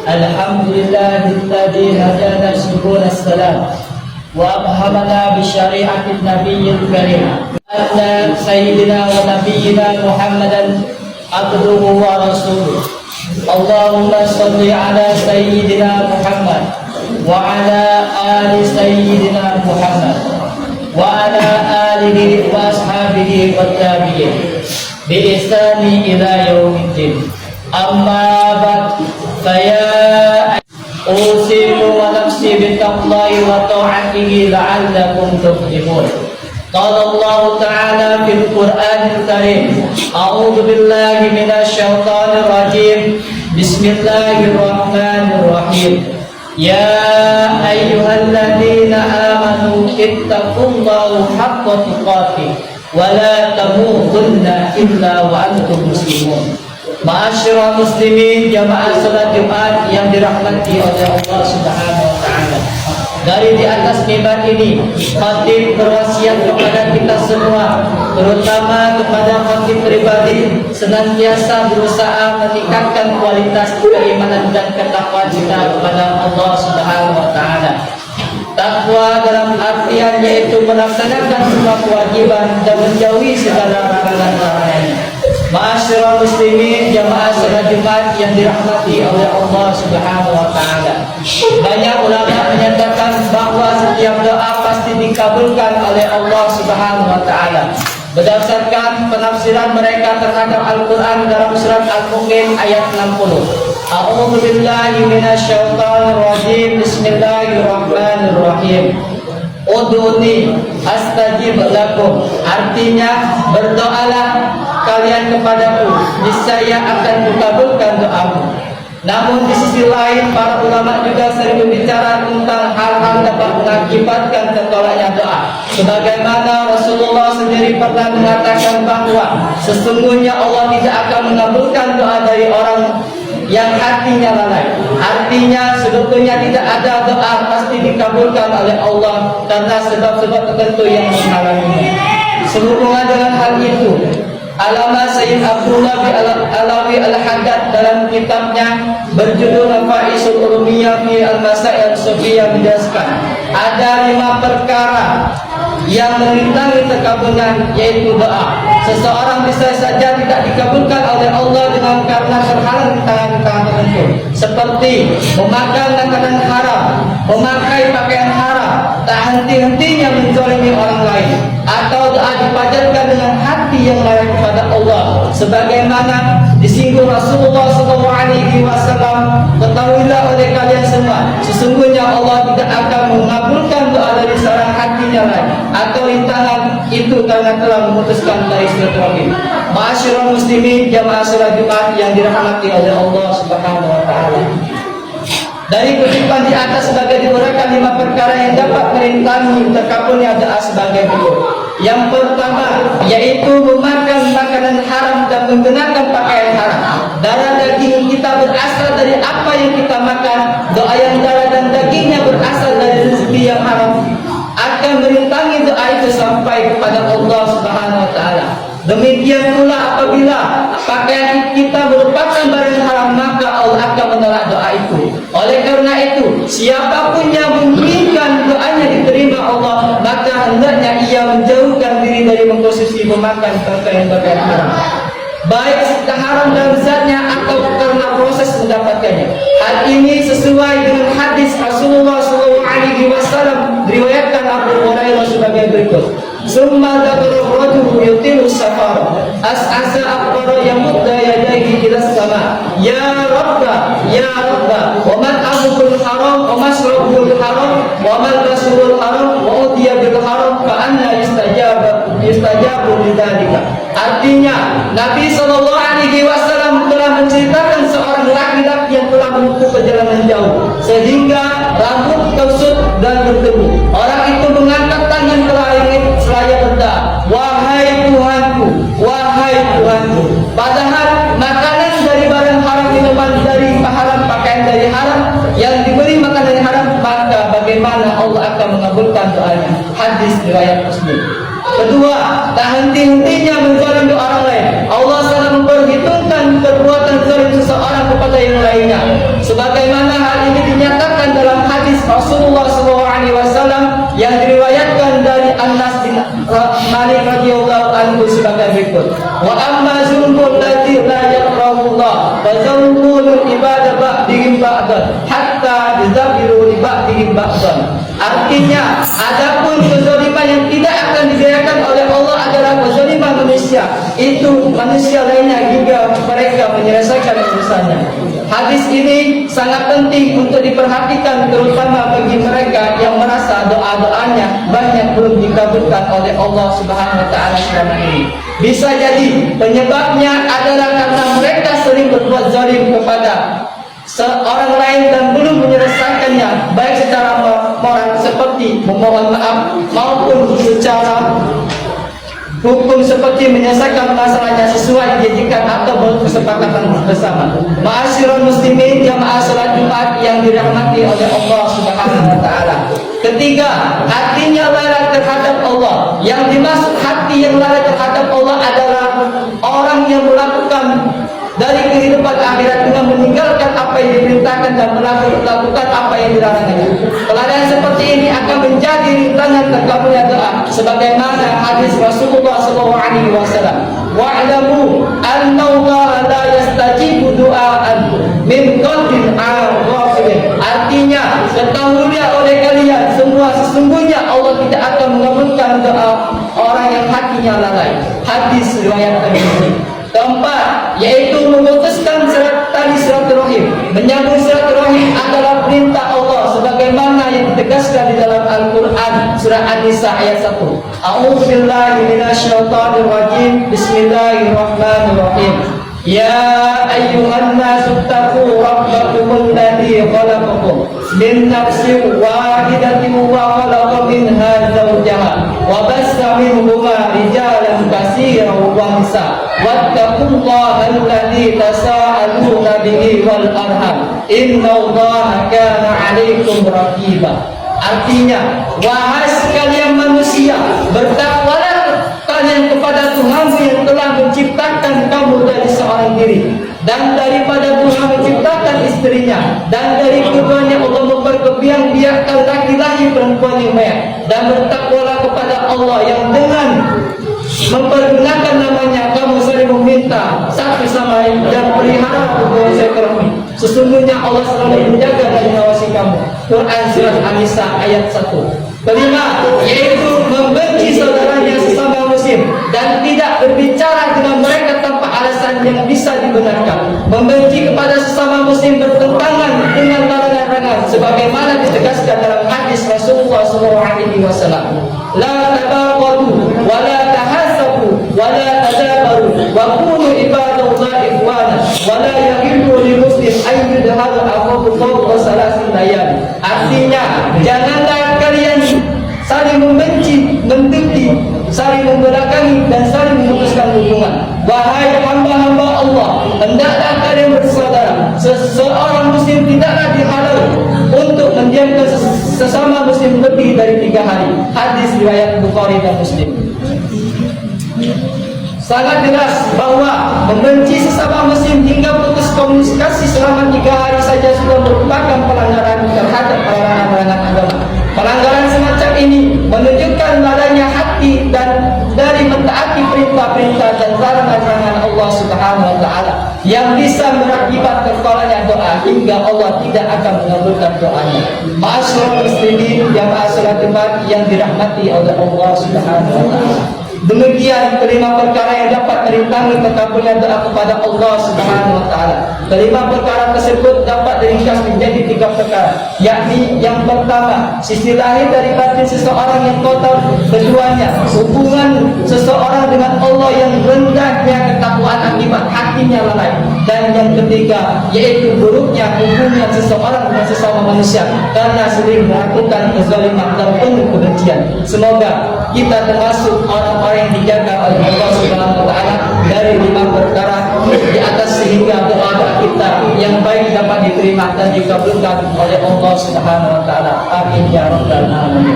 Alhamdulillahilladzi hadana subul salam wa abhamana bi syari'atin nabiyil karim anna sayyidina wa nabiyyina Muhammadan abduhu wa rasuluh. Allahumma salli ala sayyidina Muhammad wa ala ali sayyidina Muhammad wa ala alihi wa ashabihi wa tabi'in bi ihsani ila yaumiddin. Amma ba'd, faya usimu wa nafsi bittaqwallahi wa ta'atihi la'allakum tuflihun. Qala Allah Ta'ala fil Qur'anil Karim, a'udzu billahi minasy syaithanir rajim. Bismillahirrahmanirrahim. Ya ayyuhalladzina amanu ittaqullaha haqqa tuqatih wa la tamutunna illa wa antum muslimun. Ma'asyiral muslimin, jamaah salat Jumat yang dirahmati oleh Allah Subhanahu wa taala. Dari di atas mimbar ini, khatib berwasiat kepada kita semua, terutama kepada khatib pribadi, senantiasa berusaha meningkatkan kualitas keimanan dan ketakwaan kita kepada Allah Subhanahu wa taala. Takwa dalam artian yaitu melaksanakan semua kewajiban dan menjauhi segala larangan-larangannya. Ma'asyiral muslimin, jamaah salat Jumat yang dirahmati oleh Allah Subhanahu wa taala. Banyak ulama menyatakan bahwa setiap doa pasti dikabulkan oleh Allah Subhanahu wa taala. Berdasarkan penafsiran mereka terhadap Al-Qur'an dalam surat Al-Mu'min ayat 60. A'udzu billahi minasy syaithanir rajim. Bismillahirrahmanirrahim. Ud'uni astajib lakum. Artinya, berdoalah kalian kepadaku, niscaya akan kukabulkan doamu. Namun di sisi lain, para ulama juga sering berbicara tentang hal-hal dapat mengakibatkan tertolaknya doa. Sebagaimana Rasulullah sendiri pernah mengatakan bahwa sesungguhnya Allah tidak akan mengabulkan doa dari orang yang hatinya lalai. Artinya sebetulnya tidak ada doa pasti dikabulkan oleh Allah karena sebab-sebab tertentu yang menghalanginya. Sehubungan dengan hal itu, Alama Sayyid Abdullah Alawi Al-Haddad dalam kitabnya berjudul Nafaisul Ulumiyah fi Al-Masail Sufiyah menjelaskan ada 5 perkara yang merintangi terkabulnya, yaitu doa. Seseorang bisa saja tidak dikabulkan oleh Allah dengan karena terhalang rintangan-rintangan tertentu, seperti memakan makanan haram, memakai pakaian haram, tak henti-hentinya menzalimi orang lain, atau doa dipanjatkan dengan hati yang layak kepada Allah. Sebagaimana disinggung Rasulullah SAW, ketahuilah oleh kalian semua, sesungguhnya Allah tidak akan mengabulkan doa dari seorang hatinya lain atau rintangan itu karena telah memutuskan dari silaturahim. Ma'asyiral muslimin, jamaah salat Jumat yang dirahmati oleh Allah Subhanahu wa taala. Dari kutipan di atas sebagai diuraikan 5 perkara yang dapat merintangi terkabulnya doa sebagai berikut. Yang pertama yaitu memakan makanan haram dan menggunakan pakaian haram. Darah daging kita berasal dari apa yang kita makan. Doa yang darah dan dagingnya berasal dari rezeki yang haram akan merintangi doa itu sampai kepada Allah Subhanahu wa taala. Demikian pula apabila pakaian kita merupakan barang haram, maka Allah akan menolak doa itu. Oleh karena itu, siapapun yang menginginkan doanya diterima Allah, maka hendaknya ia menjauhkan diri dari mengkonsumsi memakan pakaian haram, baik secara haram dan zatnya atau karena proses mendapatkannya. Hal ini sesuai dengan hadis Rasulullah SAW diriwayatkan Abu Hurairah sebagai berikut. Summa dabara rajul yutilu safar as'asa akbara yamudda yadayhi ila sama ya rabba wa man amukul haram wa masrabul haram wa man rasulul haram wa udiya bil haram fa anna yustajabu lidzalika. Artinya Nabi SAW telah menceritakan seorang laki-laki yang telah menempuh perjalanan jauh sehingga rambut kusut dan berdebu. Orang itu mengangkat tangan ke langit seraya berdoa, wahai Tuhanku, wahai Tuhanku. Padahal makanan dari barang haram, minuman dari haram, pakaian dari haram, yang diberi makanan dari haram, maka bagaimana Allah akan mengabulkan doanya? Hadis riwayat Muslim. Kedua, tak henti-hentinya menjalin doa orang lain. Allah sangat memperhitungkan Rasulullah SAW yang diriwayatkan dari Anas bin Malik radhiyallahu anhu sebagai berikut. Wa amma zulmul ladzi la yakrahullah wa zulmul ibadah ba'dihim ba'dan hatta dizabiru li ba'dihim ba'dan. Artinya, adapun kezaliman yang tidak akan dibiarkan oleh Allah adalah kezaliman manusia. Itu manusia lainnya hingga mereka menyelesaikan urusannya. Hadis ini sangat penting untuk diperhatikan, terutama bagi mereka yang merasa doa-doanya banyak belum dikabulkan oleh Allah Subhanahu wa taala selama ini. Bisa jadi penyebabnya adalah karena mereka sering berbuat zalim kepada seorang lain dan belum menyelesaikannya, baik secara moral seperti memohon maaf maupun secara hukum seperti menyelesaikan masalahnya sesuai dijanjikan atau berkesepakatan bersama. Ma'asyiral muslimin jamaah salat Jumat yang dirahmati oleh Allah Subhanahu wa taala. Ketiga, hatinya lalai terhadap Allah. Yang dimaksud hati yang lalai terhadap Allah adalah orang yang melakukan dari kehidupan akhirat dengan meninggalkan apa yang diperintahkan dan melakukan apa yang dilarangnya. Keadaan seperti ini akan menjadi rintangan terkabulnya doa, sebagaimana hadis Rasulullah SAW. Wa'lamu anna Allah la yastajibu du'aan min qalbin ghafilin. Artinya, ketahuilah oleh kalian semua, sesungguhnya Allah tidak akan mengabulkan doa orang yang hatinya lalai. Hadis riwayat Tirmidzi. Keempat, yaitu memutuskan tali silaturahim. Menyambung silaturahim adalah perintah Allah sebagaimana yang ditegaskan di dalam Al-Quran surah An-Nisa ayat 1. A'udzubillahi minasyaitonir rajim. Bismillahirrahmanirrahim. Ya ayyuhan nasu taqu rabbakumul ladzi khalaqakum min nafsin wahidatin wa khalaqa minha zawjaha wa bassa minhuma rijalan katsiran wa nisaa wattaqullaha alladzi tasaaluna bihi wal arham innallaha kana 'alaikum raqiba. Artinya, wahai sekalian manusia, bertakwalah kalian kepada Tuhan yang telah menciptakan kamu dari seorang diri, dan daripada Tuhan menciptakan istrinya, dan dari keduanya Allah memperkebiak-biakkan laki-laki perempuan yang baik, dan bertakwalah kepada Allah yang dengan mempergunakan namanya kamu saling meminta satu sama lain dan pelihara hubungan silaturahmi. Sesungguhnya Allah selalu menjaga dan mengawasi kamu. Quran surah An-Nisa ayat 1. Kelima, yaitu membenci saudaranya sesama muslim dan tidak berbicara dengan mereka tanpa alasan yang bisa dibenarkan. Membenci kepada sesama muslim bertentangan dengan larangan-larangan sebagaimana ditegaskan dalam hadis Rasulullah SAW. La tabaghadu wa la tahasabu wa la tadabaru wa kunu ibadallahi ikhwana wa la yahillu lil muslim an yudhara aqulu fawqa salasin layali. Artinya, janganlah kalian saling membenci, mendengki, saling membelakangi dan saling memutuskan hubungan. Wahai hamba-hamba Allah, hendaklah kalian bersaudara. Seseorang muslim tidaklah dihalau untuk mendiamkan sesama muslim lebih dari 3 hari. Hadis riwayat Bukhari dan Muslim. Sangat jelas bahwa membenci sesama muslim hingga putus komunikasi selama 3 hari saja sudah merupakan pelanggaran terhadap larangan-larangan agama. Pelanggaran semacam ini menunjukkan lalainya hati dan dari mentaati perintah-perintah dan larangan-larangan Allah Subhanahu wa taala yang bisa berakibat tertolaknya doa hingga Allah tidak akan mengabulkan doanya. Ma'asyiral muslimin jamaah salat Jumat yang dirahmati oleh Allah Subhanahu wa taala. Demikian kelima perkara yang dapat merintangi terkabulnya doa kepada Allah Subhanahu wa taala. Kelima perkara tersebut dapat diringkas menjadi 3 perkara, yakni yang pertama, sisi lahir dari batin seseorang yang kotor, keduanya, hubungan seseorang dengan Allah yang rendahnya ketakwaan akibat hatinya lalai, dan yang ketiga, yaitu buruknya hubungan seseorang dengan sesama manusia karena sering melakukan kezaliman dan penuh kebencian. Semoga kita termasuk orang-orang yang dijaga oleh Allah Subhanahu wa taala dari 5 perkara di atas sehingga doa kita yang baik dapat diterima dan dikabulkan oleh Allah Subhanahu wa taala. Amin ya rabbal alamin.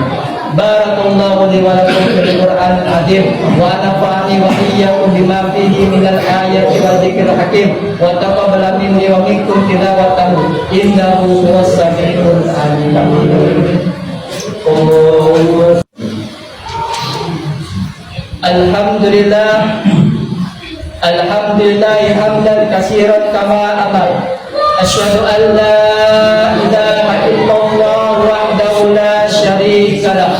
Barakallahu li wa lakum fil Qur'anil azim wa nafa'ani wa iyyakum bima fihi minal ayati wal dzikril hakim wa taqabbal minni wa minkum tilawatahu innahu huwas samiul alim. Alhamdulillah hamdan katsiran kama amar. Asyhadu an la ilaha illallah wahdahu la syarika lah.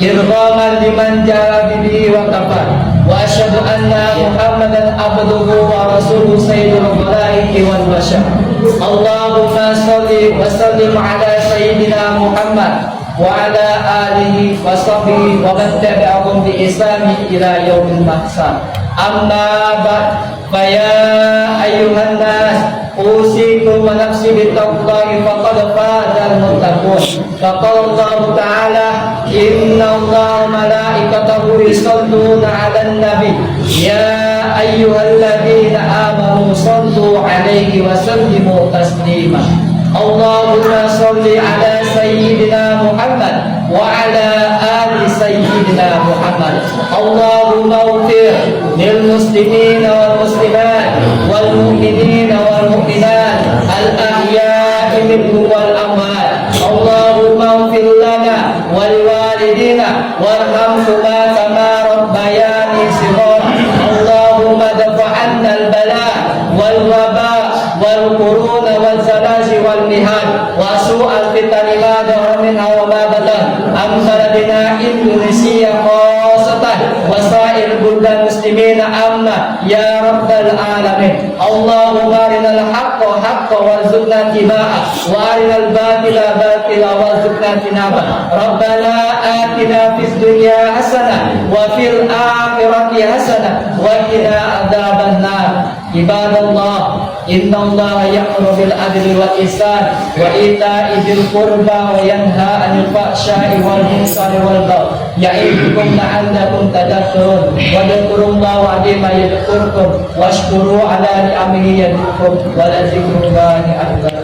Irghaman liman jaa bihi wa kafar. Wa asyhadu anna Muhammadan abduhu wa rasuluhu sayyidul khalaiqi wal bashar. Allahumma shalli wa sallim ala sayyidina Muhammad wa ala alihi wa sahbihi wa man tabi'ahum bi ihsani ila yaumil mahsyar. Amma ba'd, fa ya ayyuhan nas usikum wa nafsi bittaqwallahi faqad fazal muttaqun. Faqala Allah ta'ala inna Allaha malaikatahu yusalluna 'alan nabi ya ayyuhalladzina amanu sallu 'alaihi wa sallimu taslima. Allahumma salli ala sayyidina Muhammad wa ala ali sayyidina Muhammad. Allahumma ighfir lil muslimina wal muslimat wal mu'minina wal mu'minat al ahya'i minhum wal amwat. Allahumma ighfir lana wa liwalidina warhamhuma kama rabbayani shighara. Allahumma dafa'anna al bala wal waba wal quruna wal zalazil wal mihad wa su'al fitani ma dhahara minha wa ma batan amsaladina Indonesia khasatan wa sa'ir buldan muslimina amma ya rabbal alamin. Allahumma arinal haqqa haqqa warzuqna tibaa wa arinal batila batila warzuqna tinaba. Rabbana atina fid dunya hasanah wa fil akhirati hasanah wa qina adzabannar. Ibadallah, innallaha ya'muru bil adli wal ihsan wa ita'i dzil qurba wa yanha 'anil fahsya'i wal munkari wal baghi ya'idukum la'allakum tadhakkarun. Wa dzkurullaha 'azima yadhkurkum washkuru 'ala ni'amihi yazidkum wa la dzikrullahi akbar.